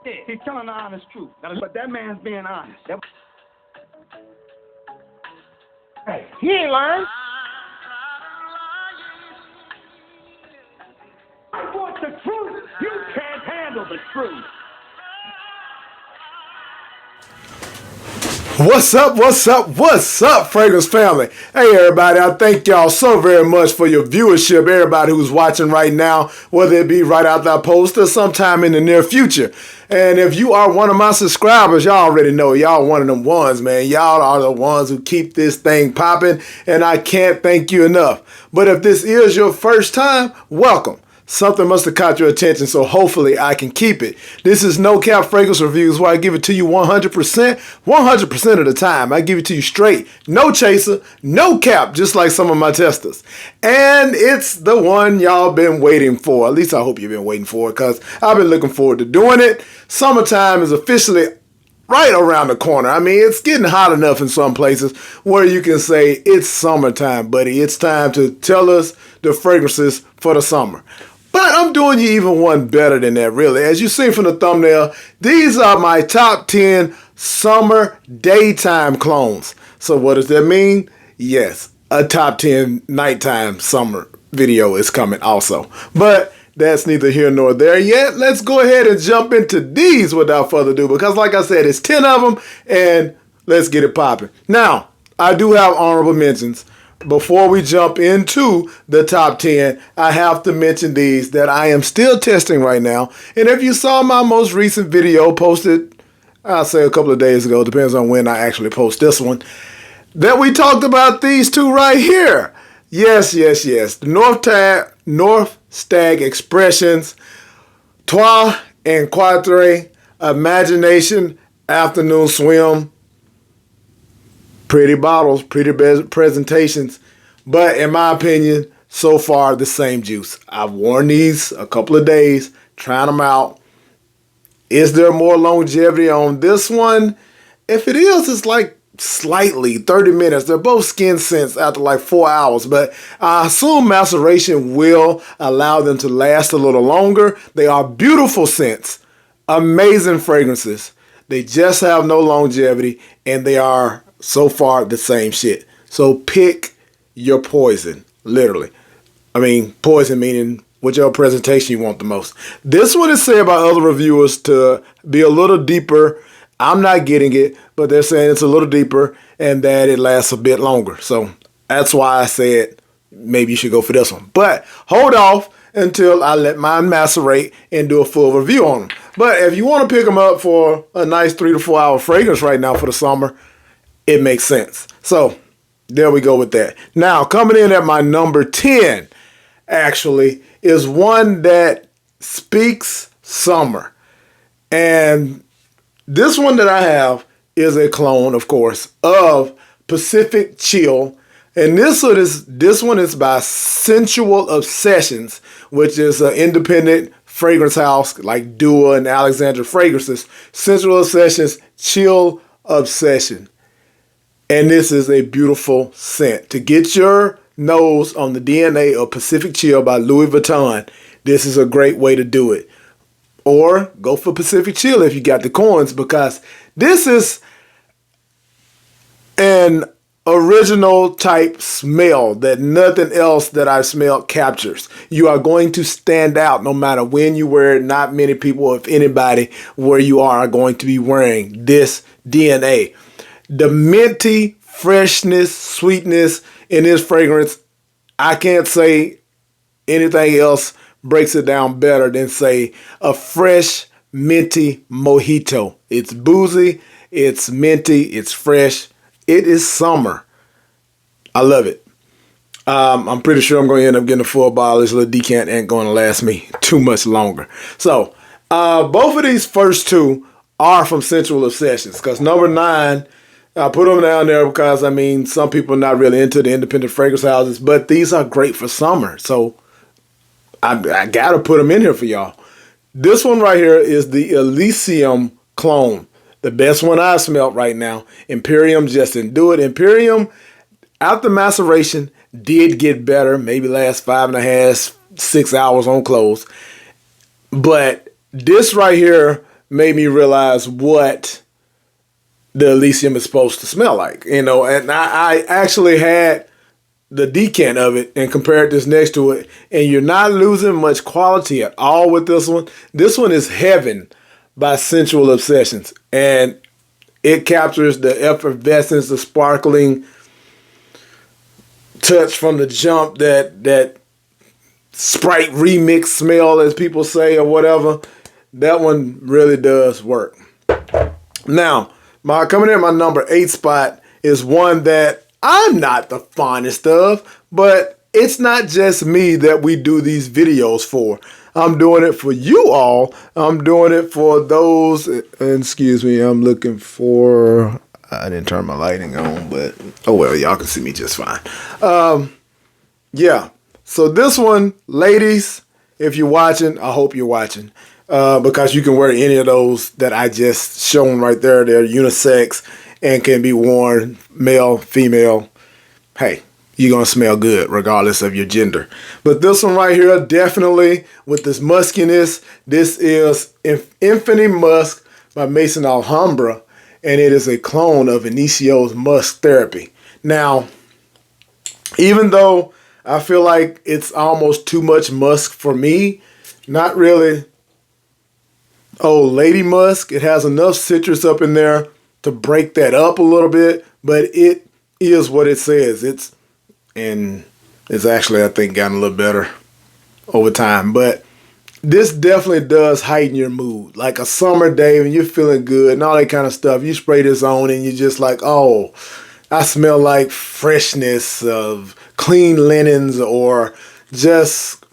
He's telling the honest truth. But that man's being honest. Hey, he ain't lying. I want the truth. You can't handle the truth. What's up, Fragrance family? Hey, everybody, I thank y'all so very much for your viewership, everybody who's watching right now, whether it be right after I post or sometime in the near future. And if you are one of my subscribers, y'all already know, y'all one of them ones, man. Y'all are the ones who keep this thing popping, and I can't thank you enough. But if this is your first time, welcome. Something must have caught your attention, so hopefully I can keep it. This is NoCap Fragrance Reviews, where I give it to you 100% of the time. I give it to you straight, no chaser, no cap, just like some of my testers. And it's the one y'all been waiting for. At least I hope you've been waiting for it, because I've been looking forward to doing it. Summertime is officially right around the corner. I mean, it's getting hot enough in some places where you can say it's summertime, buddy. It's time to tell us the fragrances for the summer. But I'm doing you even one better than that, really. As you see from the thumbnail, these are my top 10 summer daytime clones. So what does that mean? Yes, a top 10 nighttime summer video is coming also. But that's neither here nor there yet. Let's go ahead and jump into these without further ado, because like I said, it's 10 of them, and let's get it popping. Now, I do have honorable mentions. Before we jump into the top 10, I have to mention these that I am still testing right now. And if you saw my most recent video posted, I'll say a couple of days ago, depends on when I actually post this one, that we talked about these two right here. Yes. The North Stag Expressions, Trois and Quatre, Imagination, Afternoon Swim. Pretty bottles, pretty presentations, but in my opinion, so far the same juice. I've worn these a couple of days, trying them out. Is there more longevity on this one? If it is, it's like slightly, 30 minutes. They're both skin scents after like 4 hours, but I assume maceration will allow them to last a little longer. They are beautiful scents, amazing fragrances. They just have no longevity, and they are so far the same shit. So pick your poison, literally. I mean, poison meaning whichever presentation you want the most. This one is said by other reviewers to be a little deeper. I'm not getting it, but they're saying it's a little deeper and that it lasts a bit longer. So that's why I said maybe you should go for this one. But hold off until I let mine macerate and do a full review on them. But if you want to pick them up for a nice 3 to 4 hour fragrance right now for the summer, it makes sense. So there we go with that. Now, coming in at my number 10, actually, is one that speaks summer. And this one that I have is a clone, of course, of Pacific Chill. And this one is by Sensual Obsessions, which is an independent fragrance house like Dua and Alexandra Fragrances. Sensual Obsessions, Chill Obsession. And this is a beautiful scent. To get your nose on the DNA of Pacific Chill by Louis Vuitton, this is a great way to do it. Or go for Pacific Chill if you got the coins, because this is an original type smell that nothing else that I've smelled captures. You are going to stand out no matter when you wear it. Not many people, if anybody, where you are going to be wearing this DNA. The minty freshness, sweetness in this fragrance, I can't say anything else breaks it down better than, say, a fresh minty mojito. It's boozy, it's minty, it's fresh. It is summer. I love it. I'm pretty sure I'm going to end up getting a full bottle. This little decant ain't going to last me too much longer. So both of these first two are from Sensual Obsessions, because number 9, I put them down there because, I mean, some people are not really into the independent fragrance houses, but these are great for summer. So I got to put them in here for y'all. This one right here is the Elysium clone. The best one I've smelled right now. Imperium just didn't do it. Imperium, after maceration, did get better. Maybe last 5.5, 6 hours on close. But this right here made me realize what the Elysium is supposed to smell like. And I actually had the decant of it and compared this next to it, and you're not losing much quality at all with this one. This one is Heaven by Sensual Obsessions, and it captures the effervescence, the sparkling touch from the jump, that Sprite remix smell, as people say, or whatever. That one really does work. Now, coming in my number 8 spot is one that I'm not the fondest of, but it's not just me that we do these videos for. I'm doing it for you all. I'm doing it for those, and excuse me, I'm looking for, I didn't turn my lighting on, but oh well, y'all can see me just fine. Yeah, so this one, ladies, if you're watching, I hope you're watching, because you can wear any of those that I just shown right there. They're unisex and can be worn male, female. Hey, you're going to smell good regardless of your gender. But this one right here, definitely with this muskiness, this is Infinite Musk by Maison Alhambra, and it is a clone of Inicio's Musk Therapy. Now, even though I feel like it's almost too much musk for me, not really old lady musk. It has enough citrus up in there to break that up a little bit, but it is what it says. It's actually, I think, gotten a little better over time. But this definitely does heighten your mood. Like a summer day when you're feeling good and all that kind of stuff, you spray this on and you're just like, oh, I smell like freshness of clean linens, or just,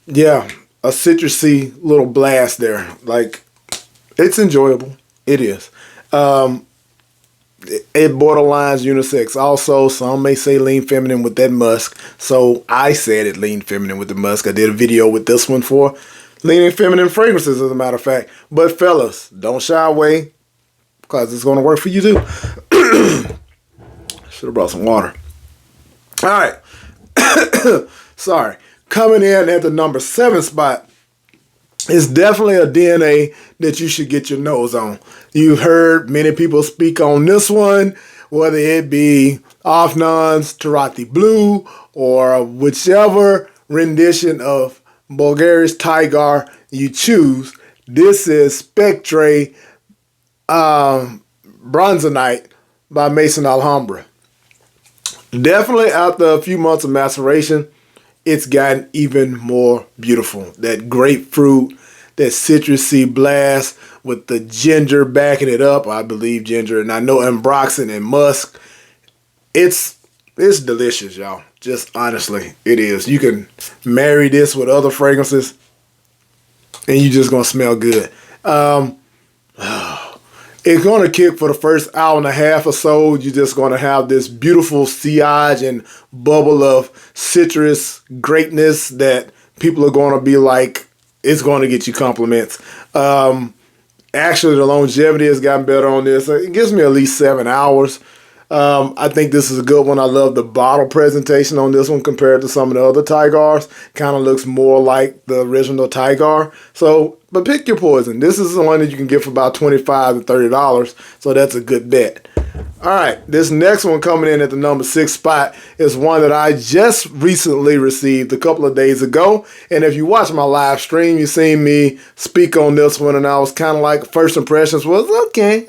yeah, a citrusy little blast there. Like, it's enjoyable. It is. It borderlines unisex also. Some may say lean feminine with that musk. So I said it lean feminine with the musk. I did a video with this one for leaning feminine fragrances, as a matter of fact. But fellas, don't shy away, because it's going to work for you too. Should have brought some water. All right. Sorry. Coming in at the number 7 spot is definitely a DNA that you should get your nose on. You've heard many people speak on this one, whether it be Afnan's Tarati Blue or whichever rendition of Bulgaria's Tigar you choose. This is Spectre Bronzonite by Maison Alhambra. Definitely after a few months of maceration, it's gotten even more beautiful. That grapefruit, that citrusy blast with the ginger backing it up. I believe ginger, and I know ambroxan and musk. It's delicious, y'all. Just honestly, it is. You can marry this with other fragrances, and you're just gonna smell good. It's going to kick for the first hour and a half or so. You're just going to have this beautiful sillage and bubble of citrus greatness that people are going to be like, it's going to get you compliments. Actually, the longevity has gotten better on this. It gives me at least 7 hours. I think this is a good one. I love the bottle presentation on this one compared to some of the other Tigars. Kind of looks more like the original Tigar. So, but pick your poison. This is the one that you can get for about $25 to $30. So that's a good bet. All right, this next one coming in at the number 6 spot is one that I just recently received a couple of days ago. And if you watch my live stream, you seen me speak on this one, and I was kind of like, first impressions was, okay,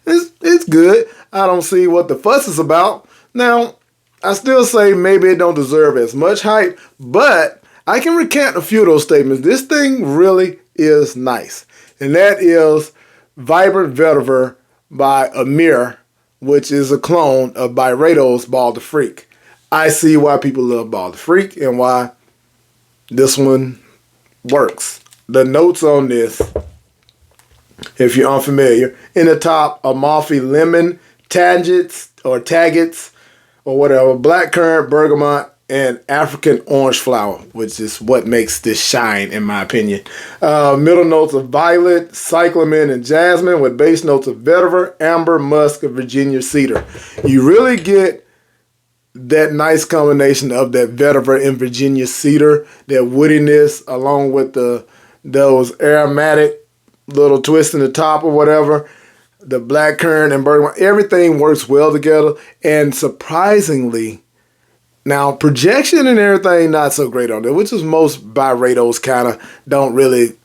it's good. I don't see what the fuss is about. Now, I still say maybe it don't deserve as much hype, but I can recant a few of those statements. This thing really is nice. And that is Vibrant Vetiver by Amir, which is a clone of Byredo's Ball the Freak. I see why people love Ball the Freak and why this one works. The notes on this, if you're unfamiliar, in the top, Amalfi lemon, tagets or whatever, blackcurrant, bergamot, and African orange flower, which is what makes this shine, in my opinion. Middle notes of violet, cyclamen, and jasmine, with base notes of vetiver, amber, musk, and Virginia cedar. You really get that nice combination of that vetiver and Virginia cedar, that woodiness, along with those aromatic little twist in the top or whatever. The blackcurrant and bergamot, everything works well together. And surprisingly, now projection and everything not so great on it, which is most Byredos kind of don't really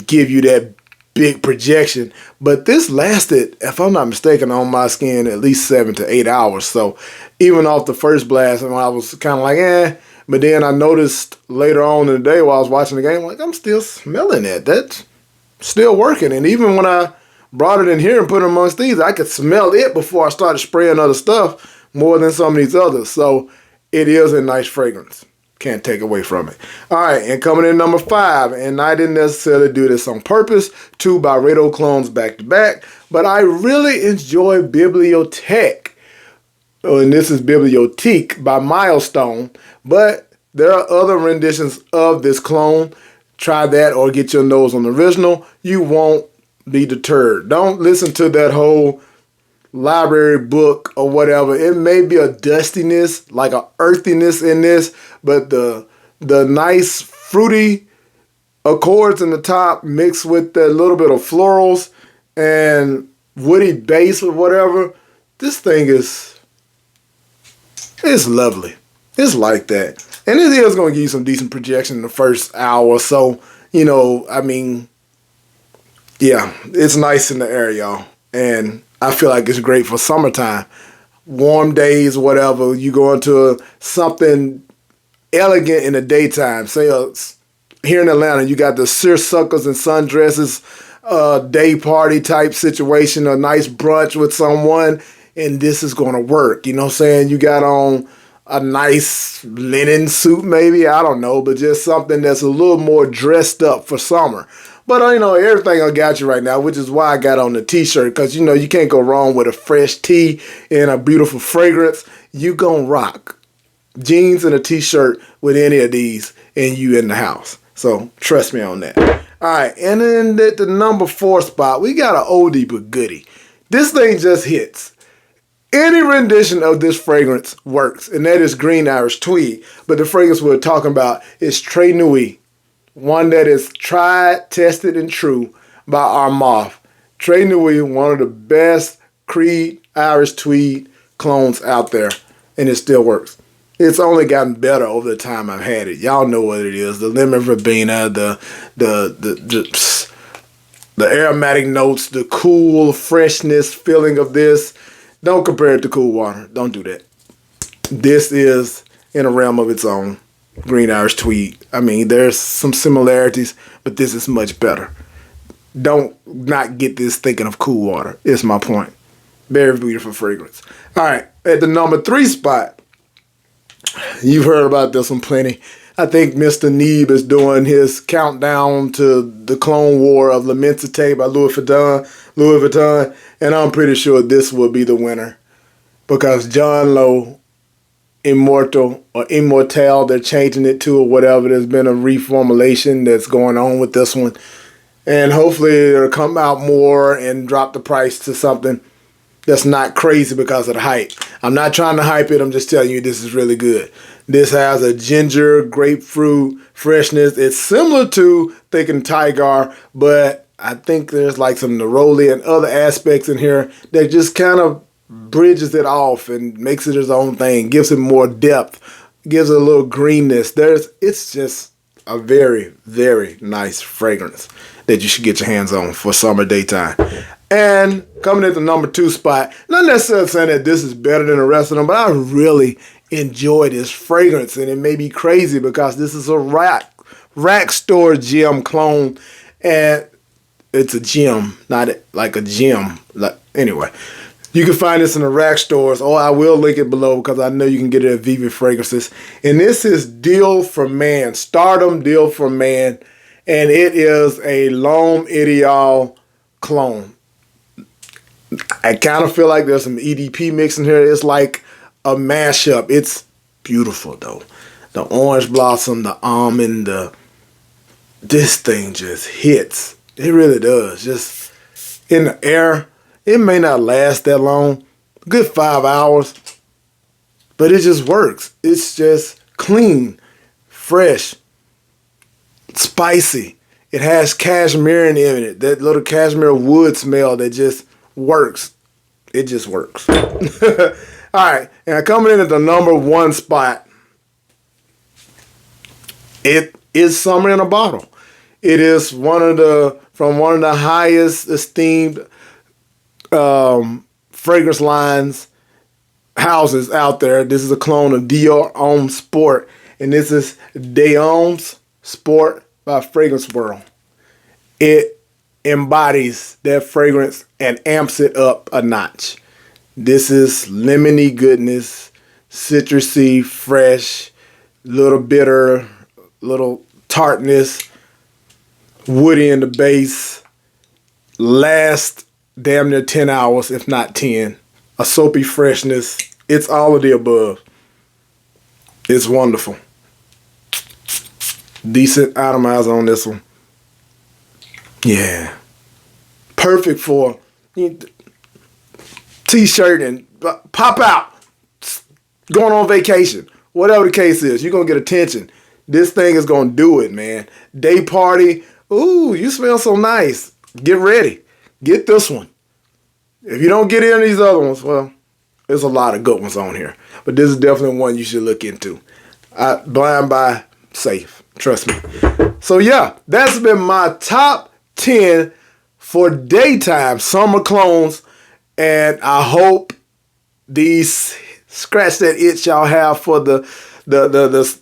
give you that big projection. But this lasted, if I'm not mistaken, on my skin at least 7 to 8 hours. So even off the first blast, and I was kind of like, eh. But then I noticed later on in the day while I was watching the game, like, I'm still smelling it. That's still working. And even when I brought it in here and put it amongst these, I could smell it before I started spraying other stuff more than some of these others. So it is a nice fragrance. Can't take away from it. All right, and coming in number 5, and I didn't necessarily do this on purpose, 2 Byredo clones back to back, but I really enjoy Bibliothèque. And this is Bibliothèque by Milestone, but there are other renditions of this clone. Try that or get your nose on the original. You won't be deterred. Don't listen to that whole library book or whatever. It may be a dustiness, like a earthiness in this, but the nice fruity accords in the top mixed with that little bit of florals and woody base or whatever. This thing it's lovely. It's like that. And it is going to give you some decent projection in the first hour or so. You know, I mean, yeah, it's nice in the air, y'all. And I feel like it's great for summertime. Warm days, whatever. You go into something elegant in the daytime. Say here in Atlanta, you got the seersuckers and sundresses day party type situation, a nice brunch with someone, and this is going to work. You know what I'm saying? You got on a nice linen suit maybe, I don't know, but just something that's a little more dressed up for summer. But, you know, everything I got you right now, which is why I got on the t-shirt, because, you know, you can't go wrong with a fresh tee and a beautiful fragrance. You gonna rock jeans and a t-shirt with any of these and you in the house. So, trust me on that. All right, and then at the number 4 spot, we got an oldie but goodie. This thing just hits. Any rendition of this fragrance works, and that is Green Irish Tweed. But the fragrance we're talking about is Très Nuit, one that is tried, tested, and true by Armaf. Très Nuit, one of the best Creed Irish Tweed clones out there, and it still works. It's only gotten better over the time I've had it. Y'all know what it is: the lemon verbena, the aromatic notes, the cool freshness feeling of this. Don't compare it to Cool Water. Don't do that. This is in a realm of its own. Green Irish Tweed. I mean, there's some similarities, but this is much better. Don't not get this thinking of Cool Water. It's my point. Very beautiful fragrance. All right, at the number 3 spot, you've heard about this one plenty. I think Mr. Neeb is doing his countdown to the Clone War of L'Immensité by Louis Vuitton, and I'm pretty sure this will be the winner because John Lowe, Immortal or Immortal, they're changing it to or whatever. There's been a reformulation that's going on with this one, and hopefully it'll come out more and drop the price to something that's not crazy because of the hype. I'm not trying to hype it. I'm just telling you this is really good. This has a ginger, grapefruit freshness. It's similar to Thinking Tiger, but I think there's like some neroli and other aspects in here that just kind of bridges it off and makes it its own thing, gives it more depth, gives it a little greenness. It's just a very, very nice fragrance that you should get your hands on for summer daytime. And coming at the number 2 spot, not necessarily saying that this is better than the rest of them, but I really enjoy this fragrance, and it may be crazy because this is a rack store gem clone, and it's a gem, not like a gem. Anyway, you can find this in the rack stores, or I will link it below because I know you can get it at Vivid Fragrances. And this is Deal for Man, Stardom Deal for Man, and it is a L'Homme Ideal clone. I kind of feel like there's some EDP mix in here. It's like a mashup. It's beautiful though. The orange blossom, the almond, this thing just hits. It really does. Just in the air. It may not last that long. Good 5 hours. But it just works. It's just clean, fresh, spicy, It has cashmere in it. That little cashmere wood smell that just works. It just works. All right. And coming in at the number 1 spot, it is Summer in a Bottle. It is one of the highest esteemed fragrance lines houses out there. This is a clone of Dior Homme Sport, and this is D'Homme's Sport by Fragrance World. It embodies that fragrance and amps it up a notch. This is lemony goodness, citrusy, fresh, little bitter, little tartness, woody in the base, last damn near 10 hours, if not 10. A soapy freshness. It's all of the above. It's wonderful. Decent atomizer on this one. Yeah. Perfect for t-shirt and pop out. Going on vacation. Whatever the case is, you're going to get attention. This thing is going to do it, man. Day party. Ooh, you smell so nice. Get ready. Get this one. If you don't get any of these other ones, well, there's a lot of good ones on here. But this is definitely one you should look into. Blind Buy, safe. Trust me. So, yeah, that's been my top 10 for daytime summer clones. And I hope these scratch that itch y'all have for the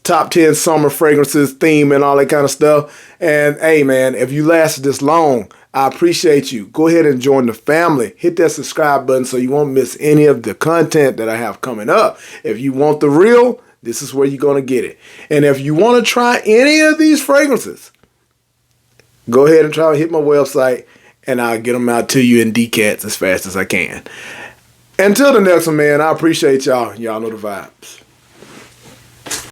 top 10 summer fragrances theme and all that kind of stuff. And, hey, man, if you lasted this long, I appreciate you. Go ahead and join the family. Hit that subscribe button so you won't miss any of the content that I have coming up. If you want the real, this is where you're going to get it. And if you want to try any of these fragrances, go ahead and try to hit my website, and I'll get them out to you in decants as fast as I can. Until the next one, man, I appreciate y'all. Y'all know the vibes.